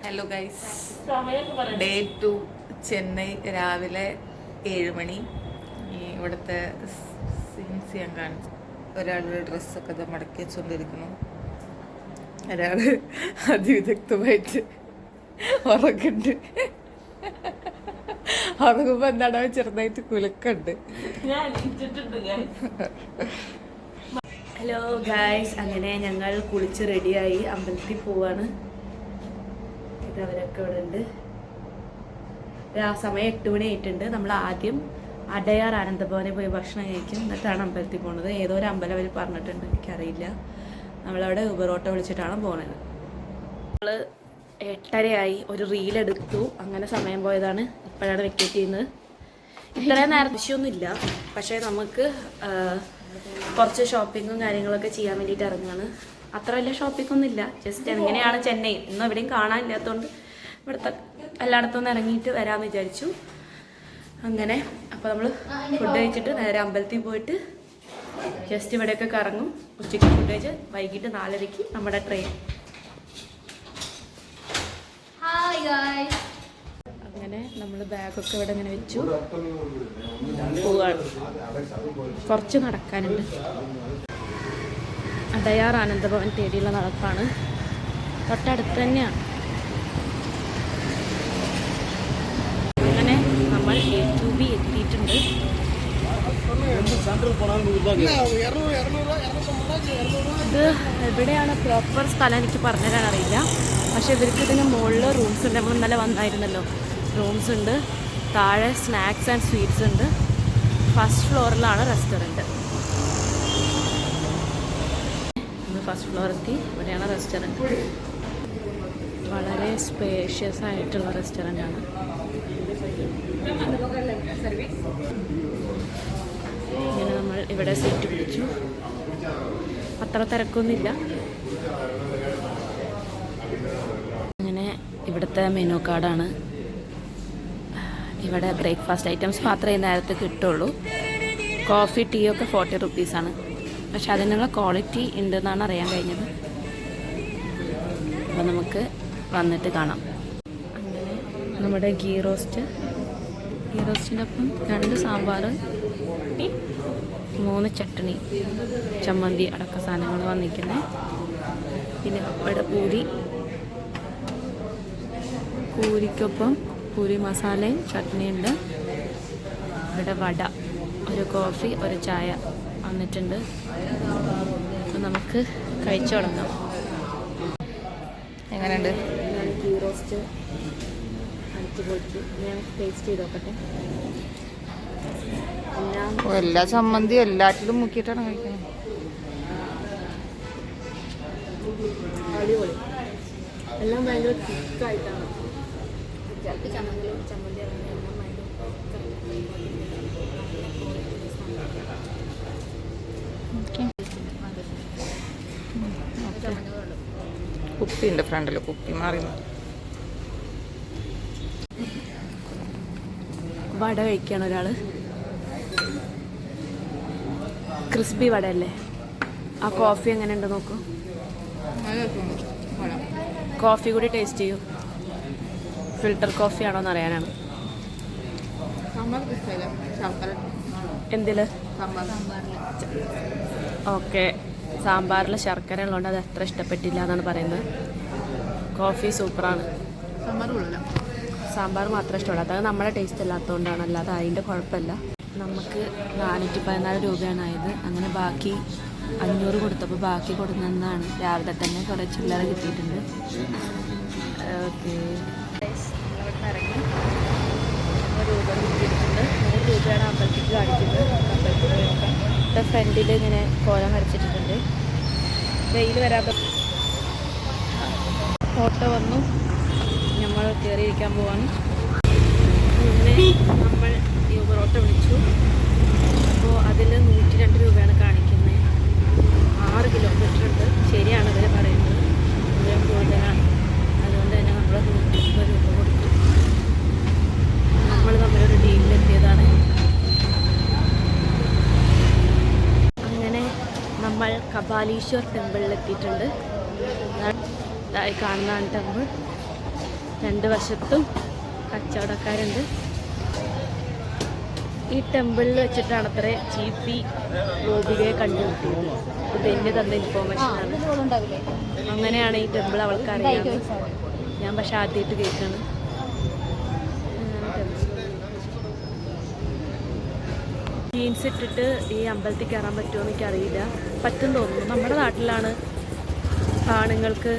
Hello guys, day 2 Chennai. രാവിലെ 7 മണി. ഇവിടുത്തെ scenes ഞാൻ കാണിച്ചു. ഒരാളുടെ ഡ്രസ്സൊക്കെ ഇത് മടക്കി വെച്ചുകൊണ്ടിരിക്കുന്നു. ഒരാൾ അതിവിദഗ്ധമായിട്ട് ഉറങ്ങുന്നുണ്ട്. ഉറങ്ങുമ്പോൾ എന്താണോ ചെറുതായിട്ട് കുലുക്കുണ്ട്. ഹലോ ഗായ്സ്, അങ്ങനെ ഞങ്ങൾ കുളിച്ച് റെഡിയായി അമ്പലത്തിൽ പോവാണ്. അവരൊക്കെ ഇവിടെ ഉണ്ട്. സമയം 8 മണി ആയിട്ടുണ്ട്. നമ്മൾ ആദ്യം അടയാർ ആനന്ദഭവനിൽ പോയി ഭക്ഷണം കഴിക്കും, എന്നിട്ടാണ് അമ്പലത്തിൽ പോകുന്നത്. ഏതോ ഒരു അമ്പലം അവർ പറഞ്ഞിട്ടുണ്ട്, എനിക്കറിയില്ല. നമ്മളവിടെ ഊബർ ഓട്ടോ വിളിച്ചിട്ടാണ് പോകുന്നത്. നമ്മൾ 8:30 ഒരു റീലെടുത്തു, അങ്ങനെ സമയം പോയതാണ്. ഇപ്പോഴാണ് വെക്കേറ്റ് ചെയ്യുന്നത്. ഇത്രയും നേരം ആവശ്യമൊന്നുമില്ല, പക്ഷേ നമുക്ക് കുറച്ച് ഷോപ്പിങ്ങും കാര്യങ്ങളൊക്കെ ചെയ്യാൻ വേണ്ടിയിട്ട് ഇറങ്ങുകയാണ്. അത്ര വലിയ ഷോപ്പിംഗ് ഒന്നും ഇല്ല, ജസ്റ്റ് എങ്ങനെയാണ് ചെന്നൈ ഇന്നും എവിടെയും കാണാനില്ലാത്തതുകൊണ്ട് ഇവിടുത്തെ എല്ലായിടത്തും ഒന്ന് ഇറങ്ങിയിട്ട് വരാമെന്ന് വിചാരിച്ചു. അങ്ങനെ അപ്പോൾ നമ്മൾ ഫുഡ് കഴിച്ചിട്ട് നേരെ അമ്പലത്തിൽ പോയിട്ട് ജസ്റ്റ് ഇവിടെയൊക്കെ കറങ്ങും. ഉച്ചയ്ക്ക് ഫുഡ് കഴിച്ച് വൈകിട്ട് 4:30 നമ്മുടെ ട്രെയിൻ. അങ്ങനെ നമ്മൾ ബാഗൊക്കെ ഇവിടെ ഇങ്ങനെ വെച്ചു പോവാണ്. കുറച്ച് നടക്കാനുണ്ട്. അടയാർ ആനന്ദഭവൻ തേടിയുള്ള നടപ്പാണ്. തൊട്ടടുത്ത് തന്നെയാണ്. അങ്ങനെ നമ്മൾ A2B എത്തിയിട്ടുണ്ട്. ഇത് എവിടെയാണ് പ്രോപ്പർ സ്ഥലം എനിക്ക് പറഞ്ഞു തരാൻ അറിയില്ല, പക്ഷെ ഇവർക്ക് ഇതിന് മുകളിൽ റൂംസ് ഉണ്ട്. നമ്മൾ ഇന്നലെ വന്നായിരുന്നല്ലോ, റൂംസ് ഉണ്ട്. താഴെ സ്നാക്സ് ആൻഡ് സ്വീറ്റ്സ് ഉണ്ട്. ഫസ്റ്റ് ഫ്ലോറിലാണ് റെസ്റ്റോറൻറ്റ്. ഫസ്റ്റ് ഫ്ലോർ എത്തി. ഇവിടെയാണ് റെസ്റ്റോറൻറ്റ്. വളരെ സ്പേഷ്യസ് ആയിട്ടുള്ള റെസ്റ്റോറൻ്റാണ്. ഇങ്ങനെ നമ്മൾ ഇവിടെ സീറ്റ് പിടിച്ചു. അത്ര തിരക്കൊന്നുമില്ല. അങ്ങനെ ഇവിടുത്തെ മെനു കാർഡാണ്. ഇവിടെ ബ്രേക്ക്ഫാസ്റ്റ് ഐറ്റംസ് മാത്രമേ നേരത്തെ കിട്ടുള്ളൂ. കോഫി ടീ ഒക്കെ 40 റുപ്പീസാണ്. പക്ഷെ അതിനുള്ള ക്വാളിറ്റി ഉണ്ടെന്നാണ് അറിയാൻ കഴിഞ്ഞത്. അപ്പോൾ നമുക്ക് വന്നിട്ട് കാണാം. അങ്ങനെ നമ്മുടെ ഗീ റോസ്റ്റിൻ്റെ ഒപ്പം 2 സാമ്പാർ, 3 ചട്നി, ചമ്മന്തി അടക്ക സാധനങ്ങൾ വന്നിരിക്കുന്നത്. പിന്നെ ഇവിടെ പൂരിക്കൊപ്പം പൂരി മസാലയും ചട്നിയുണ്ട്. ഇവിടെ വട, ഒരു കോഫി, ഒരു ചായ വന്നിട്ടുണ്ട്. അപ്പോൾ നമുക്ക് കഴിച്ചു തുടങ്ങാം. എങ്ങനെയുണ്ട് ഗീ റോസ്റ്റ്? അടിച്ചുപൊളിച്ച് ഞാൻ ടേസ്റ്റ് ചെയ്ത് നോക്കട്ടെ. എല്ലാ ചമ്മന്തിയും എല്ലാറ്റിലും മുക്കിയിട്ടാണ് കഴിക്കുന്നത്. അടിപൊളി. എല്ലാം ഭയങ്കര തിക്കായിട്ടാണ്. ചിലപ്പോൾ ചമ്മന്തി എല്ലാം ഭയങ്കര കുപ്പിയുണ്ട് ഫ്രണ്ടിൽ, കുപ്പി മാറി. വട കഴിക്കുകയാണ് ഒരാൾ. ക്രിസ്പി വട അല്ലേ? ആ കോഫി എങ്ങനെയുണ്ട് നോക്കൂ. കോഫി കൂടി ടേസ്റ്റ് ചെയ്യൂ. ഫിൽട്ടർ കോഫി ആണോ എന്ന് അറിയാനാണ്. എന്തിൽ? ഓക്കെ, സാമ്പാറിൽ ശർക്കര ഉള്ളതുകൊണ്ട് അത് അത്ര ഇഷ്ടപ്പെട്ടില്ല എന്നാണ് പറയുന്നത്. കോഫി സൂപ്പറാണ്. സാമ്പാർ മാത്രമേ ഇഷ്ടമുള്ളൂ. അത് നമ്മുടെ ടേസ്റ്റ് അല്ലാത്തതുകൊണ്ടാണ്, അല്ലാതെ അതിൻ്റെ കുഴപ്പമില്ല. നമുക്ക് 414 രൂപയാണ് ആയത്. അങ്ങനെ ബാക്കി 500 കൊടുത്തപ്പോൾ ബാക്കി കൊടുക്കുന്നതാണ്. രാവിലെ തന്നെ കുറേ ചില്ലറ കിട്ടിയിട്ടുണ്ട്. ഓക്കെ, ഇറങ്ങി രൂപ കിട്ടിയിട്ടുണ്ട്. 100 രൂപയാണ് അമ്പലത്തിക്ക് കാണിക്കുന്നത്. അമ്പലത്തിൽ നോക്കാം. ഇവിടെ ഫ്രണ്ടിൽ ഇങ്ങനെ കോലം വരച്ചിട്ടുണ്ട്. വെയിൽ വരാൻ ഓട്ടോ വന്നു. നമ്മൾ കയറിയിരിക്കാൻ പോവാണ്. പിന്നെ നമ്മൾ യൂബർ ഓട്ടോ വിളിച്ചു. അപ്പോൾ അതിൽ 102 രൂപയാണ് കാണിക്കുന്നത്. 6 കിലോമീറ്റർ ഉണ്ട്. ശരിയാണ് ഇവർ പറയുന്നത്, ദൂരം കൂടുതലാണ്. അതുകൊണ്ട് തന്നെ നമ്മൾ 130 രൂപ കൊടുത്തു. നമ്മൾ തമ്മിലൊരു ഡീലിലെത്തിയതാണ്. അങ്ങനെ നമ്മൾ കപാലീശ്വർ ടെമ്പിളിലെത്തിയിട്ടുണ്ട്. കാണുന്നതാണ് ടെമ്പിൾ. രണ്ട് വശത്തും കച്ചവടക്കാരുണ്ട്. ഈ ടെമ്പിളിൽ വെച്ചിട്ടാണ് അത്ര ചീപ്പി ഗോപികയെ കണ്ടുപിട്ടിയത്. ഇത് എന്നെ തന്ന ഇൻഫോർമേഷനാണ്. അങ്ങനെയാണ് ഈ ടെമ്പിൾ അവൾക്ക് അറിയാം. ഞാൻ പക്ഷെ ആദ്യമായിട്ട് കേൾക്കാണ്. ജീൻസ് ഇട്ടിട്ട് ഈ അമ്പലത്തിൽ കയറാൻ പറ്റുമോ എന്ന് എനിക്കറിയില്ല. പറ്റും തോന്നുന്നു. നമ്മുടെ നാട്ടിലാണ് ആണുങ്ങൾക്ക്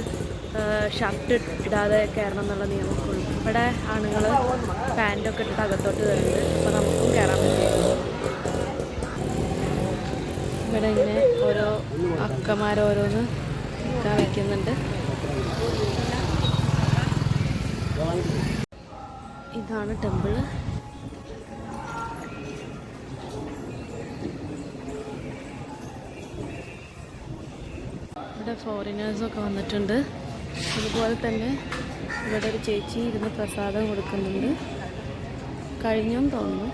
ഷർട്ട് ഇടാതെ കയറണം എന്നുള്ള നിയമമൊക്കെയുള്ളൂ. ഇവിടെ ആണുങ്ങൾ പാൻറ്റൊക്കെ ഇട്ടിട്ട് അകത്തോട്ട് കയറുന്നുണ്ട്. അപ്പോൾ നമുക്കും കയറാൻ പറ്റും. ഇവിടെ ഇങ്ങനെ ഓരോ അക്കമാരോരോന്ന് നിൽക്കാൻ വയ്ക്കുന്നുണ്ട്. ഇതാണ് ടെമ്പിള്. ഇവിടെ ഫോറിനേഴ്സൊക്കെ വന്നിട്ടുണ്ട്. അതുപോലെ തന്നെ ഇവിടെ ഒരു ചേച്ചി ഇരുന്ന് പ്രസാദം കൊടുക്കുന്നുണ്ട്. കഴിഞ്ഞെന്ന് തോന്നുന്നു.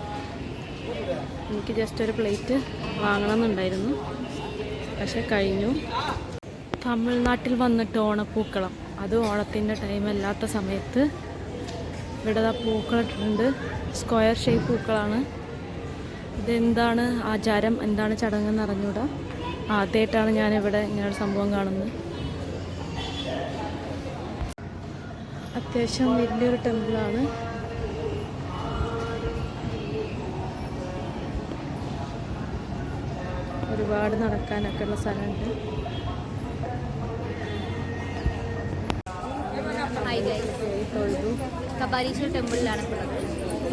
എനിക്ക് ജസ്റ്റ് ഒരു പ്ലേറ്റ് വാങ്ങണമെന്നുണ്ടായിരുന്നു, പക്ഷെ കഴിഞ്ഞു. തമിഴ്നാട്ടിൽ വന്നിട്ട് ഓണപ്പൂക്കളം, അത് ഓണത്തിൻ്റെ ടൈം അല്ലാത്ത സമയത്ത് ഇവിടെ പൂക്കളിട്ടിട്ടുണ്ട്. സ്ക്വയർ ഷേപ്പ് പൂക്കളാണ്. ഇതെന്താണ് ആചാരം, എന്താണ് ചടങ്ങെന്ന് അറിഞ്ഞൂടാ. ആദ്യമായിട്ടാണ് ഞാനിവിടെ ഇങ്ങനൊരു സംഭവം കാണുന്നത്. അത്യാവശ്യം വലിയൊരു ടെമ്പിളാണ്. ഒരുപാട് നടക്കാനൊക്കെ ഉള്ള സ്ഥലമുണ്ട്. കപാലീശ്വര ടെമ്പിളിലാണ്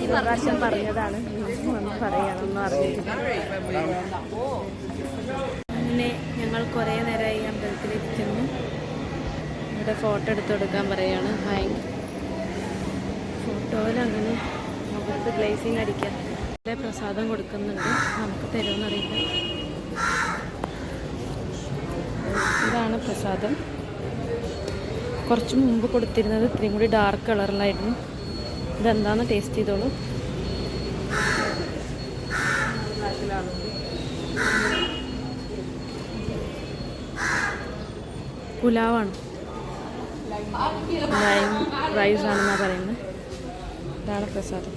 ഈ പ്രാവശ്യം പറഞ്ഞതാണ്, പറയാനൊന്നും അറിയില്ല. അങ്ങനെ ഞങ്ങൾ കുറേ നേരമായി അമ്പലത്തിലിരിക്കുന്നു. ഇവിടെ ഫോട്ടോ എടുത്ത് കൊടുക്കാൻ പറയുകയാണ്. ഫോട്ടോയിൽ അങ്ങനെ മുഖത്ത് ഗ്ലേസിങ് അടിക്കാൻ ഇവിടെ പ്രസാദം കൊടുക്കുന്നുണ്ട്. നമുക്ക് തരുമെന്നറിയില്ല. ഇതാണ് പ്രസാദം. കുറച്ച് മുമ്പ് കൊടുത്തിരുന്നത് ഇത്രയും കൂടി ഡാർക്ക് കളറിലായിരുന്നു. ഇതെന്താണെന്ന് ടേസ്റ്റ് ചെയ്തോളൂ. പുലാവാണ്, ലൈം റൈസ് ആണെന്നാണ് പറയുന്നത്. ഇതാണ് പ്രസാദം.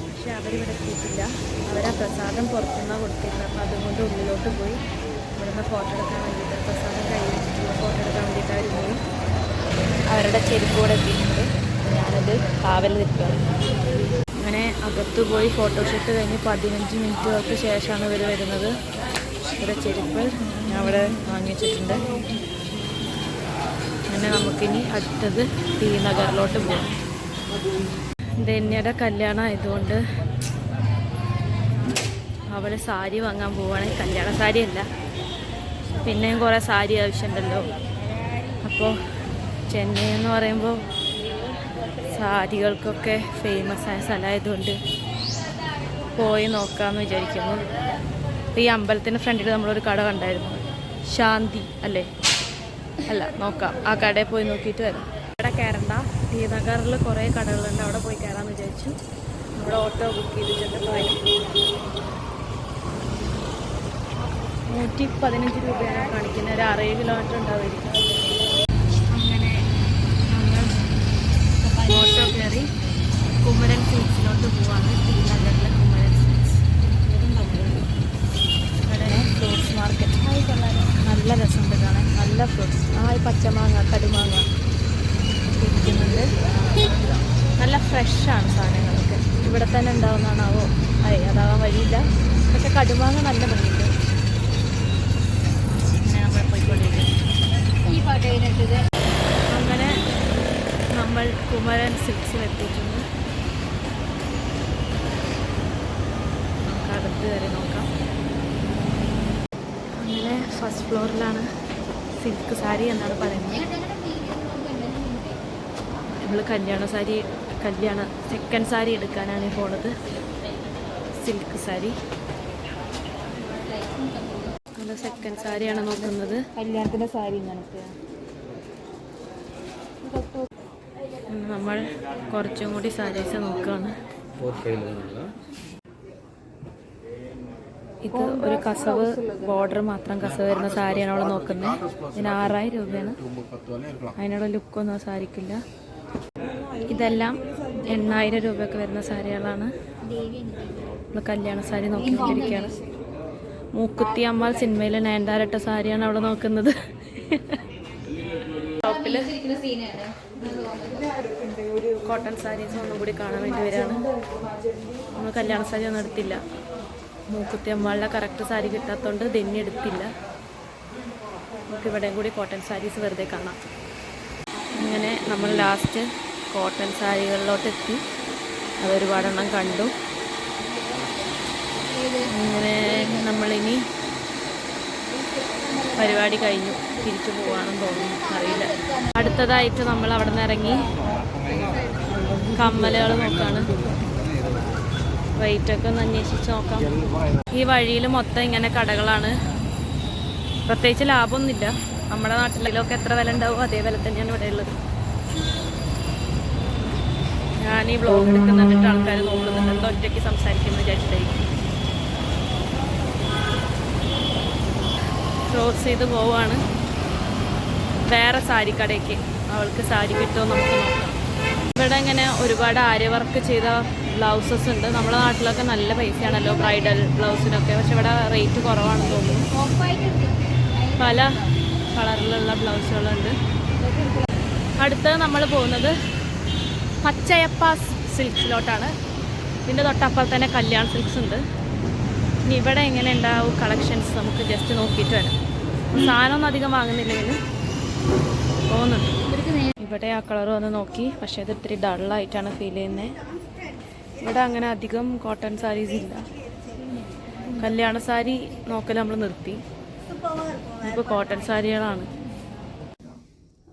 പക്ഷെ അവരിവിടെ എത്തിയിട്ടില്ല. അവരാ പ്രസാദം പുറത്തുനിന്നാണ് കൊടുത്തിരുന്നത്. അപ്പോൾ അതുകൊണ്ട് ഉള്ളിലോട്ട് പോയി ഇവിടുന്ന് ഫോട്ടോ എടുക്കാൻ വേണ്ടിയിട്ട്, പ്രസാദം കഴിഞ്ഞിട്ടുള്ള ഫോട്ടോ എടുക്കാൻ വേണ്ടിയിട്ട് അവർ പോയി. അവരുടെ ചെരുപ്പ് കൂടെ എത്തിയിട്ടുണ്ട്. ഞാനത് കാവൽ നിൽക്കുകയാണ്. അങ്ങനെ അകത്ത് പോയി ഫോട്ടോഷൂട്ട് കഴിഞ്ഞ് 15 മിനിറ്റുകൾക്ക് ശേഷമാണ് ഇവർ വരുന്നത്. ഇവിടെ ചെരുപ്പ് ഞാൻ അവിടെ വാങ്ങി വെച്ചിട്ടുണ്ട്. അങ്ങനെ നമുക്കിനി അടുത്തത് ടി നഗറിലോട്ട് പോകാം. ധന്യയുടെ കല്യാണം ആയതുകൊണ്ട് അവൾ സാരി വാങ്ങാൻ പോവുകയാണ്. കല്യാണ സാരിയല്ല, പിന്നെയും കുറേ സാരി ആവശ്യമുണ്ടല്ലോ. അപ്പോൾ ചെന്നൈ എന്ന് പറയുമ്പോൾ സാരികൾക്കൊക്കെ ഫേമസ് ആയ സ്ഥലമായതുകൊണ്ട് പോയി നോക്കാമെന്ന് വിചാരിക്കുന്നു. അപ്പോൾ ഈ അമ്പലത്തിൻ്റെ ഫ്രണ്ടിൽ നമ്മളൊരു കട കണ്ടായിരുന്നു, ശാന്തി അല്ലേ? അല്ല, നോക്കാം. ആ കടയിൽ പോയി നോക്കിയിട്ട് വരാം. ഇവിടെ കയറണ്ട, ടി നഗറിൽ കുറേ കടകളുണ്ട്, അവിടെ പോയി കയറാമെന്ന് വിചാരിച്ചു. നമ്മുടെ ഓട്ടോ ബുക്ക് ചെയ്തിട്ട് പോയി. 115 രൂപയാണ് കാണിക്കുന്നത്. ഒരു 6 കിലോമീറ്റർ ഉണ്ടാവുമായിരിക്കും. അങ്ങനെ ഞങ്ങൾ ഓട്ടോ കയറി കുമരൻ സിൽക്സിലോട്ട് പോവാണ്. ടി നഗറിലെ കുമരൻ സിൽക്സ്. ഇവിടെ ഫ്രൂട്ട്സ് മാർക്കറ്റ് നല്ല രസമുണ്ട് കാണാൻ. നല്ല ഫ്രൂട്ട്സ്. ഈ പച്ചമാങ്ങ, കടുമാങ്ങ ഇരിക്കുന്നുണ്ട്. നല്ല ഫ്രഷാണ് സാധനങ്ങളൊക്കെ. ഇവിടെ തന്നെ ഉണ്ടാവുന്നതാണാവോ? അതാവാൻ വഴിയില്ല. പക്ഷെ കടുമാങ്ങ നല്ല ഭംഗിയുണ്ട്. അങ്ങനെ നമ്മൾ കുമരൻ സിൽക്സിലെത്തിയിട്ടുണ്ട്. നമുക്ക് അടുത്ത് കയറി നോക്കാം. അങ്ങനെ ഫസ്റ്റ് ഫ്ലോറിലാണ് സിൽക്ക് സാരി എന്നാണ് പറയുന്നത്. നമ്മൾ സെക്കൻഡ് സാരി എടുക്കാനാണ് പോണത്. സിൽക്ക് സാരി, നമ്മൾ സെക്കൻഡ് സാരിയാണ് നോക്കുന്നത്. കല്യാണത്തിൻ്റെ സാരി നമ്മൾ കുറച്ചും കൂടി സാരീസ് നോക്കുകയാണ്. ഇത് ഒരു കസവ് ബോർഡർ മാത്രം കസവ് വരുന്ന സാരിയാണ് അവൾ നോക്കുന്നത്. ഇതിന് 6000 രൂപയാണ്. അതിനുള്ള ലുക്കൊന്നും സാരിക്കില്ല. ഇതെല്ലാം 8000 രൂപയൊക്കെ വരുന്ന സാരികളാണ്. നമ്മൾ കല്യാണ സാരി നോക്കിക്കൊണ്ടിരിക്കുകയാണ്. മൂക്കുത്തി അമ്മാൾ സിനിമയിലെ നയൻതാരട്ട സാരിയാണ് അവൾ നോക്കുന്നത്. ഷോപ്പിൽ കോട്ടൺ സാരീസ് ഒന്നും കൂടി കാണാൻ വേണ്ടി വരികയാണ്. നമ്മൾ കല്യാണ സാരി ഒന്നും എടുത്തില്ല. മൂക്കുത്തി അമ്മാളുടെ കറക്റ്റ് സാരി കിട്ടാത്തതുകൊണ്ട് ദന്നി എടുത്തില്ല. നമുക്ക് ഇവിടെയും കൂടി കോട്ടൺ സാരീസ് വെറുതെ കാണാം. അങ്ങനെ നമ്മൾ ലാസ്റ്റ് കോട്ടൺ സാരികളിലോട്ട് എത്തി. അതൊരുപാടെണ്ണം കണ്ടു. അങ്ങനെ നമ്മളിനി പരിപാടി കഴിഞ്ഞു തിരിച്ചു പോവാണെന്ന് തോന്നുന്നു, അറിയില്ല. അടുത്തതായിട്ട് നമ്മൾ അവിടെ നിന്ന് ഇറങ്ങി കമ്മലുകൾ നോക്കാണ്. റേറ്റൊക്കെ ഒന്ന് അന്വേഷിച്ച് നോക്കാം. ഈ വഴിയിൽ മൊത്തം ഇങ്ങനെ കടകളാണ്. പ്രത്യേകിച്ച് ലാഭമൊന്നുമില്ല. നമ്മുടെ നാട്ടിലൊക്കെ എത്ര വില ഉണ്ടാവും അതേ വില തന്നെയാണ് ഇവിടെ ഉള്ളത്. ഞാൻ ഈ വ്ളോഗ് എടുക്കുന്ന കണ്ടിട്ട് ആൾക്കാർ നോക്കുന്നുണ്ട്. എന്താ ഒറ്റയ്ക്ക് സംസാരിക്കുന്നു വിചാരിച്ചിട്ടായിരിക്കും. ക്രോസ് ചെയ്ത് പോവാണ് വേറെ സാരി കടയ്ക്ക്. അവൾക്ക് സാരി കിട്ടുമോ നമുക്ക് നോക്കാം. ഇവിടെ ഇങ്ങനെ ഒരുപാട് ആര്യ വർക്ക് ചെയ്ത ബ്ലൗസസ് ഉണ്ട്. നമ്മുടെ നാട്ടിലൊക്കെ നല്ല പൈസയാണല്ലോ ബ്രൈഡൽ ബ്ലൗസിനൊക്കെ. പക്ഷെ ഇവിടെ റേറ്റ് കുറവാണെന്ന് തോന്നുന്നു. പല കളറിലുള്ള ബ്ലൗസുകളുണ്ട്. അടുത്തത് നമ്മൾ പോകുന്നത് പച്ചയപ്പാസ് സിൽക്സിലോട്ടാണ്. ഇതിൻ്റെ തൊട്ടപ്പുറത്ത് തന്നെ കല്യാൺ സിൽക്സ് ഉണ്ട്. ഇനി ഇവിടെ എങ്ങനെ ഉണ്ടാവും കളക്ഷൻസ് നമുക്ക് ജസ്റ്റ് നോക്കിയിട്ട് വരാം. സാധനമൊന്നും അധികം വാങ്ങുന്നില്ലെങ്കിൽ പോകുന്നുണ്ട്. ഇവിടെ ആ കളർ വന്ന് നോക്കി. പക്ഷേ ഇത് ഇത്തിരി ഡള്ളായിട്ടാണ് ഫീൽ ചെയ്യുന്നത്. ഇവിടെ അങ്ങനെ അധികം കോട്ടൺ സാരീസ് ഇല്ല. കല്യാണ സാരി നോക്കൽ നമ്മൾ നിർത്തി. ഇപ്പോൾ കോട്ടൺ സാരികളാണ്.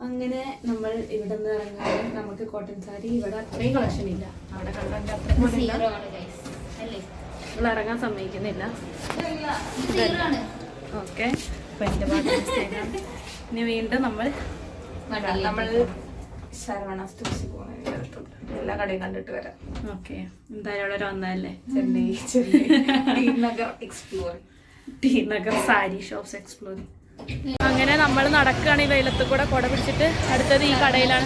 അങ്ങനെ നമ്മൾ ഇവിടെ നിന്ന് ഇറങ്ങാൻ നമുക്ക് കോട്ടൺ സാരി ഇവിടെ അത്രയും കളക്ഷൻ ഇല്ല. അവിടെ കണ്ടതിൻ്റെ അത്രയും നമ്മൾ ഇറങ്ങാൻ സമ്മതിക്കുന്നില്ല. ഓക്കെ, അപ്പോൾ എൻ്റെ ഭാഗത്ത് ഇനി വീണ്ടും നമ്മൾ ശരവണ സ്റ്റോഴ്സിൽ പോകുന്നത്. എല്ലാ കടയും കണ്ടിട്ട് വരാം. ഓക്കെ, എന്തായാലും അവിടെ വന്നതല്ലേ. T Nagar sari shops explore. അങ്ങനെ നമ്മൾ നടക്കുകയാണ് ഈ വെയിലത്ത് കൂടെ കുട പിടിച്ചിട്ട്. അടുത്തത് ഈ കടയിലാണ്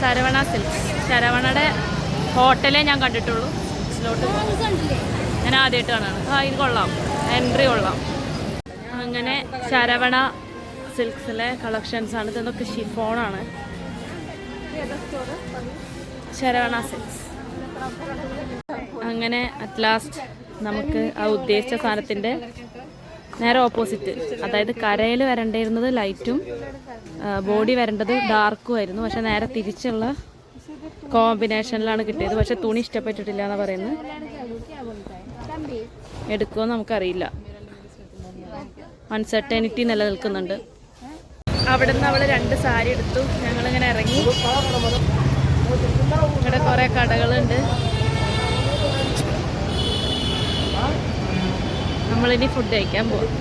ശരവണ സിൽക്സ്. ശരവണയുടെ ഹോട്ടലേ ഞാൻ കണ്ടിട്ടുള്ളൂ. ഞാൻ ആദ്യമായിട്ട് കാണാണ്. ഇത് കൊള്ളാം, എൻട്രി കൊള്ളാം. അങ്ങനെ ശരവണ സിൽക്സിലെ കളക്ഷൻസ് ആണ്. ഇതൊക്കെ ഷിഫോണാണ്. ശരവണ സിൽക്സ്. അങ്ങനെ അറ്റ് ലാസ്റ്റ് നമുക്ക് ആ ഉദ്ദേശിച്ച സാധനത്തിൻ്റെ നേരെ ഓപ്പോസിറ്റ്, അതായത് കരയിൽ വരേണ്ടിയിരുന്നത് ലൈറ്റും ബോഡി വരേണ്ടത് ഡാർക്കും ആയിരുന്നു. പക്ഷെ നേരെ തിരിച്ചുള്ള കോമ്പിനേഷനിലാണ് കിട്ടിയത്. പക്ഷെ തുണി ഇഷ്ടപ്പെട്ടിട്ടില്ല എന്നാണ് പറയുന്നത്. എടുക്കുമോ നമുക്കറിയില്ല. അൺസർട്ടനിറ്റി നിലനിൽക്കുന്നുണ്ട്. അവിടെ നിന്ന് അവൾ 2 സാരി എടുത്തു. ഞങ്ങളിങ്ങനെ ഇറങ്ങി. ഇവിടെ കുറേ കടകളുണ്ട്. നമ്മളിനി ഫുഡ് കഴിക്കാൻ പോകും.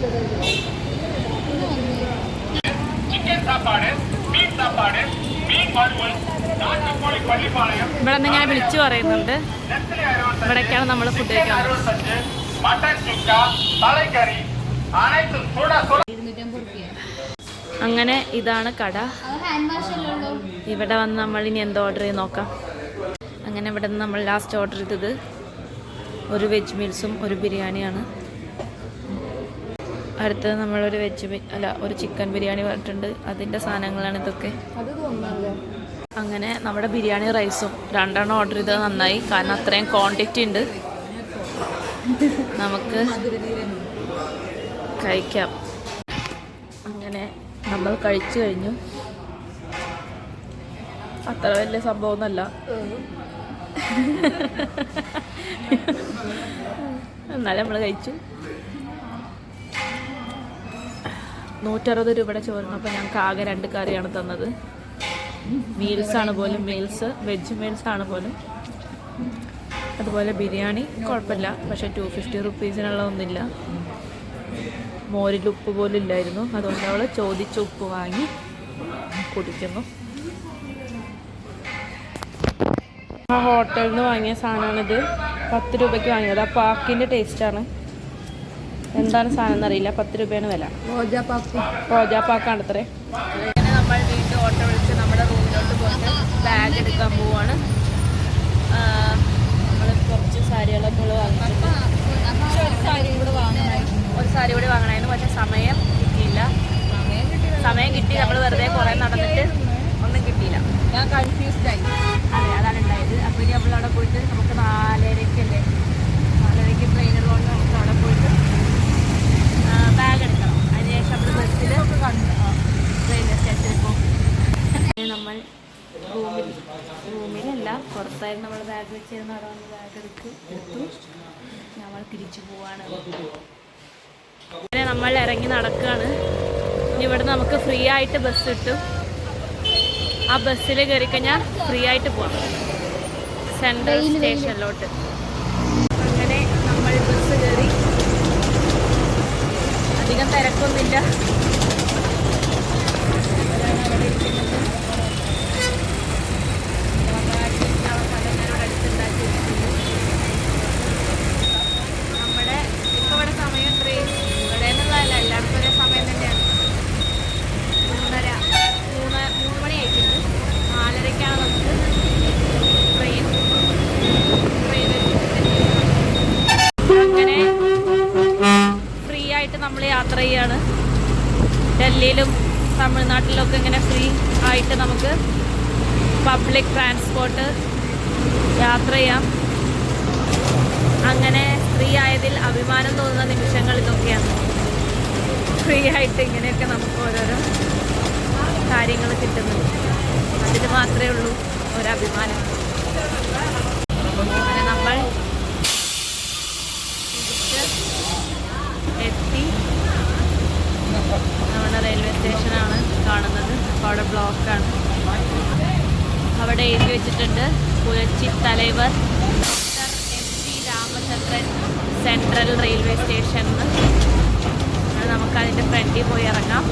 ഇവിടെ നിന്ന് ഇങ്ങനെ വിളിച്ചു പറയുന്നുണ്ട്. ഇവിടേക്കാണ് നമ്മൾ ഫുഡ് കഴിക്കാൻ പോകുന്നത്. അങ്ങനെ ഇതാണ് കട. ഇവിടെ വന്ന് നമ്മൾ ഇനി എന്താ ഓർഡർ ചെയ്ത് നോക്കാം. അങ്ങനെ ഇവിടെ നിന്ന് നമ്മൾ ലാസ്റ്റ് ഓർഡർ ചെയ്തത് ഒരു വെജ് മീൽസും ഒരു ബിരിയാണിയാണ്. അടുത്തത് നമ്മളൊരു ഒരു ചിക്കൻ ബിരിയാണി പറഞ്ഞിട്ടുണ്ട്. അതിൻ്റെ സാധനങ്ങളാണ് ഇതൊക്കെ. അങ്ങനെ നമ്മുടെ ബിരിയാണി റൈസും 2 ഓർഡർ ചെയ്തത് നന്നായി. കാരണം അത്രയും ക്വാണ്ടിറ്റി ഉണ്ട്. നമുക്ക് കഴിക്കാം. അങ്ങനെ നമ്മൾ കഴിച്ചു കഴിഞ്ഞു. അത്ര വലിയ സംഭവമൊന്നുമല്ല. എന്നാലും നമ്മൾ കഴിച്ചു. 160 രൂപയുടെ ചോറിന്. അപ്പോൾ ഞങ്ങൾക്ക് ആകെ 2 കറിയാണ് തന്നത്. മീൽസാണ് പോലും, വെജ് മീൽസാണ് പോലും. അതുപോലെ ബിരിയാണി കുഴപ്പമില്ല. പക്ഷേ 250 റുപ്പീസിനുള്ള ഒന്നുമില്ല. മോരിൽ ഉപ്പ് പോലും ഇല്ലായിരുന്നു. അതുകൊണ്ട് അവൾ ചോദിച്ച ഉപ്പ് വാങ്ങി കുടിക്കുന്നു. ആ ഹോട്ടലിൽ നിന്ന് വാങ്ങിയ സാധനമാണിത്. 10 രൂപയ്ക്ക് വാങ്ങിയത്. ആ പാക്കിൻ്റെ ടേസ്റ്റാണ്. എന്താണ് സാധനം എന്നറിയില്ല. 10 രൂപയാണ് വില. റോജാപ്പാക്കാണ് അത്രേ. അങ്ങനെ നമ്മൾ വീണ്ടും ഓട്ടോ വിളിച്ച് നമ്മുടെ റൂമിലോട്ട് പോയിട്ട് ബാഗ് എടുക്കാൻ പോവാണ്. നമ്മൾ കുറച്ച് സാരികളൊക്കെ വാങ്ങിച്ചിട്ടുണ്ട്. ഒരു സാരി കൂടി വാങ്ങണമായിരുന്നു. പക്ഷെ സമയം കിട്ടിയില്ല. സമയം കിട്ടി, നമ്മൾ വെറുതെ കുറേ നടന്നിട്ട് ഒന്നും കിട്ടിയില്ല. ഞാൻ കൺഫ്യൂസ്ഡ് ആയി. അതെ, അതാണ് ഉണ്ടായത്. അപ്പോൾ ഇനി നമ്മളവിടെ പോയിട്ട് നമുക്ക് 4:30 ട്രെയിനിൽ കൊണ്ട് നമുക്ക് അവിടെ പോയിട്ട് ബാഗ് എടുക്കണം. അതിനുശേഷം നമ്മൾ ബസ്സിൽ റെയിൽവേ സ്റ്റേഷനിൽ പോകും. നമ്മൾ റൂമിലല്ല, പുറത്തായിരുന്നു നമ്മൾ ബാഗ് വെച്ചിരുന്ന. അവിടെ വന്ന് ബാഗ് എടുത്തു. നമ്മൾ തിരിച്ചു പോവാണ്. അങ്ങനെ നമ്മൾ ഇറങ്ങി നടക്കുകയാണ്. ഇനി ഇവിടെ നമുക്ക് ഫ്രീ ആയിട്ട് ബസ് കിട്ടും. ആ ബസ്സിൽ കയറി കഴിഞ്ഞാൽ ഫ്രീ ആയിട്ട് പോവാം സെൻട്രൽ സ്റ്റേഷനിലോട്ട്. അങ്ങനെ നമ്മൾ ബസ് കയറി. അധികം തിരക്കൊന്നുമില്ല. നമ്മുടെ ഇപ്പോൾ ഇവിടെ സമയം ട്രെയിൻ ഇവിടെ നിന്നുള്ളതല്ല, എല്ലാവർക്കും ഒരേ സമയം തന്നെയാണ്. 3 മണി ആയിട്ടുണ്ട്. 4:30 നമുക്ക് ട്രെയിൻ. അങ്ങനെ ഫ്രീ ആയിട്ട് നമ്മൾ യാത്ര ചെയ്യാണ്. ഡൽഹിയിലും തമിഴ്നാട്ടിലൊക്കെ ഇങ്ങനെ ഫ്രീ ആയിട്ട് നമുക്ക് പബ്ലിക് ട്രാൻസ്പോർട്ട് യാത്ര ചെയ്യാം. അങ്ങനെ ഫ്രീ ആയതിൽ അഭിമാനം തോന്നുന്ന നിമിഷങ്ങൾ ഇതൊക്കെയാണ്. ഫ്രീ ആയിട്ട് ഇങ്ങനെയൊക്കെ നമുക്ക് ഓരോരോ കാര്യങ്ങൾ കിട്ടുന്നുണ്ട്. അതിൽ മാത്രമേ ഉള്ളൂ ഒരഭിമാനം. അങ്ങനെ നമ്മൾ എത്തി. നമ്മുടെ റെയിൽവേ സ്റ്റേഷനാണ് കാണുന്നത്. അപ്പോൾ അവിടെ ബ്ലോക്കാണ്. അവിടെ എഴുതി വെച്ചിട്ടുണ്ട് Puratchi Thalaivar MP Ramachandran central railway station എന്ന്. നമുക്കതിൻ്റെ ഫ്രണ്ടിൽ പോയി ഇറങ്ങാം.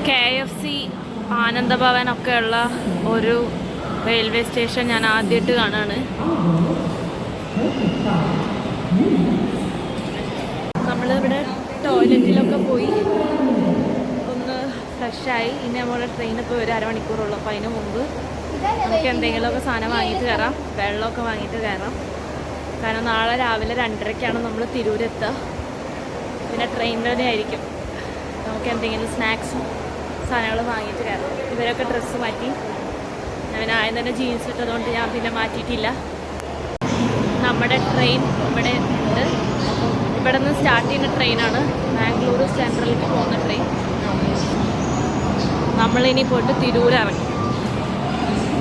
KFC, ആനന്ദഭവൻ ഒക്കെ ഉള്ള ഒരു റെയിൽവേ സ്റ്റേഷൻ ഞാൻ ആദ്യമായിട്ട് കാണാണ്. നമ്മളിവിടെ ടോയ്ലറ്റിലൊക്കെ പോയി ഒന്ന് ഫ്രഷായി. ഇനി നമ്മുടെ ട്രെയിൻ ഇപ്പോൾ ഒരു അരമണിക്കൂറുള്ളൂ. അപ്പോൾ അതിന് മുമ്പ് നമുക്ക് എന്തെങ്കിലുമൊക്കെ സാധനം വാങ്ങിയിട്ട് കയറാം. വെള്ളമൊക്കെ വാങ്ങിയിട്ട് കയറാം. കാരണം നാളെ രാവിലെ 2:30 നമ്മൾ തിരൂരെത്തുക. പിന്നെ ട്രെയിൻ തന്നെ ആയിരിക്കും. നമുക്ക് എന്തെങ്കിലും സ്നാക്സും സാധനങ്ങൾ വാങ്ങിയിട്ട് കയറാം. ഇവരൊക്കെ ഡ്രസ്സ് മാറ്റി. ഞാൻ ആദ്യം തന്നെ ജീൻസ് ഇട്ടതുകൊണ്ട് ഞാൻ പിന്നെ മാറ്റിയിട്ടില്ല. നമ്മുടെ ട്രെയിൻ ഇവിടെ ഉണ്ട്. ഇവിടെ നിന്ന് സ്റ്റാർട്ട് ചെയ്യുന്ന ട്രെയിനാണ്. ബാംഗ്ലൂർ സെൻട്രലിലേക്ക് പോകുന്ന ട്രെയിൻ. നമ്മളിനി പോയിട്ട് തിരൂർ ഇറങ്ങി.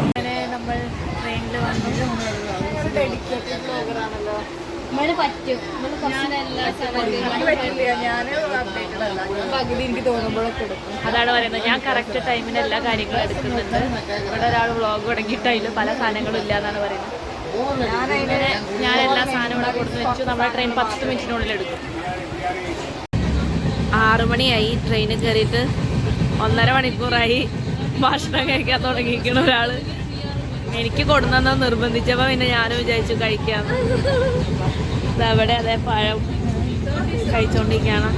അങ്ങനെ നമ്മൾ ട്രെയിനിൽ വന്നു. ഡെഡിക്കേറ്റഡ് പ്രോഗ്രാമല്ലോ. പകുതി എനിക്ക് തോന്നുമ്പോഴൊക്കെ എടുക്കും. അതാണ് പറയുന്നത്. ഞാൻ കറക്റ്റ് ടൈമിന് എല്ലാ കാര്യങ്ങളും എടുക്കുന്നുണ്ട്. ഇവിടെ ഒരാൾ വ്ളോഗ് തുടങ്ങിയിട്ട് അതിൽ പല സാധനങ്ങളും ഇല്ല എന്നാണ് പറയുന്നത്. ഞാൻ എല്ലാ സാധനവും ഇവിടെ കൊടുത്തു വെച്ചു. നമ്മുടെ ട്രെയിൻ 10 മിനിറ്റിനുള്ളിൽ എടുക്കും. 6 മണിയായി ട്രെയിനിൽ കയറിയിട്ട് 1.5 മണിക്കൂറായി ഭക്ഷണം കഴിക്കാൻ തുടങ്ങിയിരിക്കുന്ന ഒരാൾ. എനിക്ക് കൊടുന്നെന്ന് നിർബന്ധിച്ചപ്പോൾ പിന്നെ ഞാനും വിചാരിച്ചു കഴിക്കാമെന്ന്. ഇതവിടെ അതേ പഴം കഴിച്ചുകൊണ്ടിരിക്കുകയാണ്.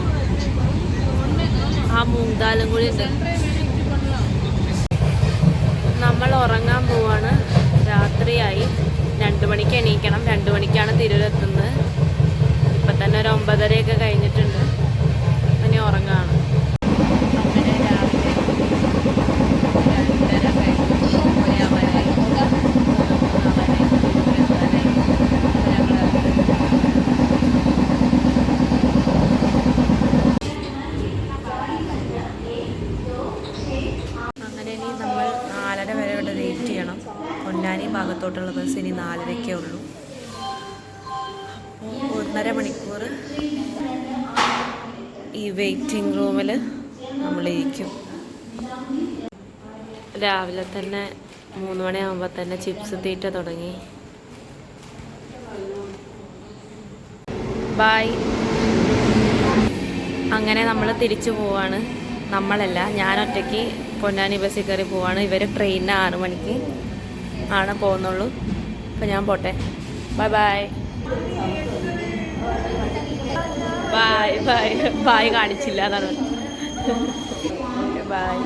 ആ മൂങ്കാലും കൂടി ഉണ്ട്. നമ്മൾ ഉറങ്ങാൻ പോവാണ്. രാത്രിയായി. 2 മണിക്ക് എണീക്കണം. 2 മണിക്കാണ് തിരൂരെത്തുന്നത്. ഇപ്പം തന്നെ ഒരു 9:30 കഴിഞ്ഞിട്ടുണ്ട്. ഇനി ഉറങ്ങാണ്. അങ്ങനെ രാവിലെ 2:30 പൊന്നാനി ഭാഗത്തോട്ടുള്ള ബസ് ഇനി 4:30 ഉള്ളൂ. 1.5 മണിക്കൂർ ഈ വെയിറ്റിംഗ് റൂമിൽ നമ്മളിരിക്കും. രാവിലെ തന്നെ 3 മണിയാകുമ്പോൾ തന്നെ ചിപ്സ് തീറ്റ തുടങ്ങി. ബായ്. അങ്ങനെ നമ്മൾ തിരിച്ചു പോവാണ്. നമ്മളല്ല, ഞാനൊറ്റയ്ക്ക് പൊന്നാനി ബസ്സിൽ കയറി പോവാണ്. ഇവർ ട്രെയിനിന് 6 മണിക്ക് ആണ് പോകുന്നുള്ളൂ. അപ്പം ഞാൻ പോട്ടെ. Bye bye bye bye bye കാണിച്ചില്ല എന്നാണ്. ബൈ.